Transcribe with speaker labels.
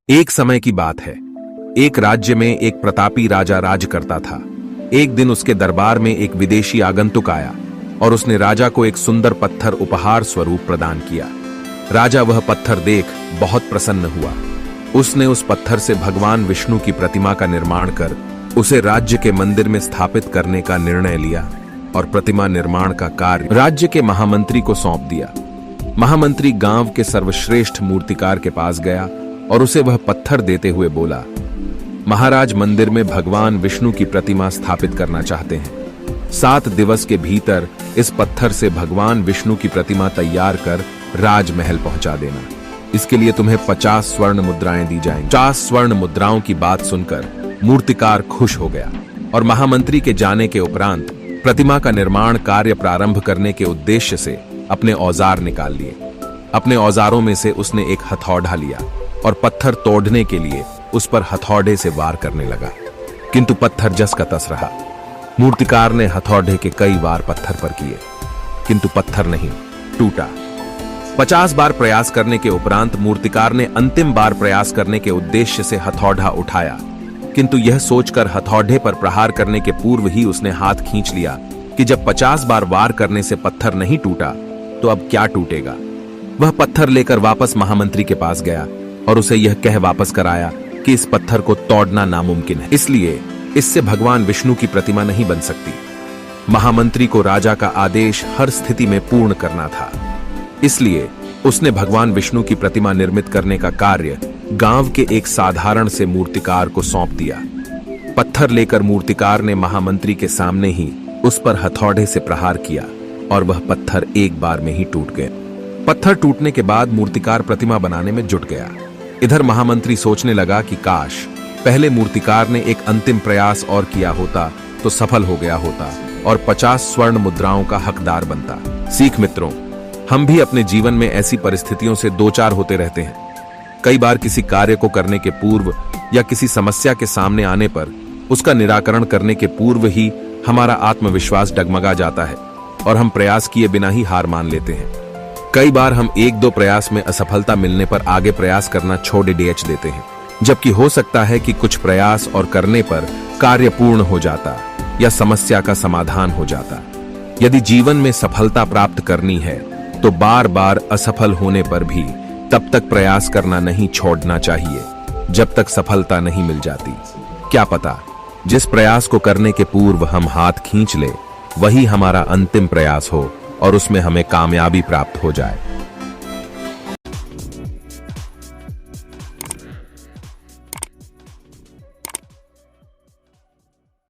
Speaker 1: एक समय की बात है। एक राज्य में एक प्रतापी राजा राज करता था। एक दिन उसके दरबार में एक विदेशी आगंतुक आया और उसने राजा को एक सुंदर पत्थर उपहार स्वरूप प्रदान किया। राजा वह पत्थर देख बहुत प्रसन्न हुआ। उसने उस पत्थर से भगवान विष्णु की प्रतिमा का निर्माण कर उसे राज्य के मंदिर में स्थापित करने का निर्णय लिया और प्रतिमा निर्माण का कार्य राज्य के महामंत्री को सौंप दिया। महामंत्री गांव के सर्वश्रेष्ठ मूर्तिकार के पास गया और उसे वह पत्थर देते हुए बोला, महाराज, मंदिर में भगवान विष्णु की प्रतिमा स्थापित करना चाहते हैं। 7 दिवस के भीतर इस पत्थर से भगवान विष्णु की प्रतिमा तैयार कर राजमहल पहुंचा देना। इसके लिए तुम्हें 50 स्वर्ण मुद्राएं दी जाएंगी। 50 स्वर्ण मुद्राओं की बात सुनकर मूर्तिकार खुश हो गया और महामंत्री के जाने के उपरांत प्रतिमा का निर्माण कार्य प्रारंभ करने के उद्देश्य से अपने औजार निकाल लिए। अपने औजारों में से उसने एक हथौड़ा लिया और पत्थर तोड़ने के लिए उस पर हथौड़े से वार करने लगा, किंतु पत्थर जस का तस रहा। मूर्तिकार ने हथौड़े के कई वार पत्थर पर किए, किंतु पत्थर नहीं टूटा। 50 बार प्रयास करने के उपरांत मूर्तिकार ने अंतिम बार प्रयास करने के उद्देश्य से हथौड़ा उठाया, किंतु यह सोचकर हथौड़े पर प्रहार करने के पूर्व ही उसने हाथ खींच लिया कि जब 50 बार वार करने से पत्थर नहीं टूटा तो अब क्या टूटेगा। वह पत्थर लेकर वापस महामंत्री के पास गया और उसे यह कह वापस कराया कि इस पत्थर को तोड़ना नामुमकिन है, इसलिए इससे भगवान विष्णु की प्रतिमा नहीं बन सकती। महामंत्री को राजा का आदेश हर स्थिति में पूर्ण करना था, इसलिए उसने भगवान विष्णु की प्रतिमा निर्मित करने का कार्य गांव के एक साधारण से मूर्तिकार को सौंप दिया। पत्थर लेकर मूर्तिकार ने महामंत्री के सामने ही उस पर हथौड़े से प्रहार किया और वह पत्थर एक बार में ही टूट गए। पत्थर टूटने के बाद मूर्तिकार प्रतिमा बनाने में जुट गया। इधर महामंत्री सोचने लगा कि काश पहले मूर्तिकार ने एक अंतिम प्रयास और किया होता तो सफल हो गया होता और 50 स्वर्ण मुद्राओं का हकदार बनता। सीख मित्रों, हम भी अपने जीवन में ऐसी परिस्थितियों से दो चार होते रहते हैं। कई बार किसी कार्य को करने के पूर्व या किसी समस्या के सामने आने पर उसका निराकरण करने के पूर्व ही हमारा आत्मविश्वास डगमगा जाता है और हम प्रयास किए बिना ही हार मान लेते हैं। कई बार हम 1-2 प्रयास में असफलता मिलने पर आगे प्रयास करना छोड़ देते हैं, जबकि हो सकता है कि कुछ प्रयास और करने पर कार्य पूर्ण हो जाता या समस्या का समाधान हो जाता। यदि जीवन में सफलता प्राप्त करनी है तो बार बार असफल होने पर भी तब तक प्रयास करना नहीं छोड़ना चाहिए जब तक सफलता नहीं मिल जाती। क्या पता जिस प्रयास को करने के पूर्व हम हाथ खींच ले वही हमारा अंतिम प्रयास हो और उसमें हमें कामयाबी प्राप्त हो जाए।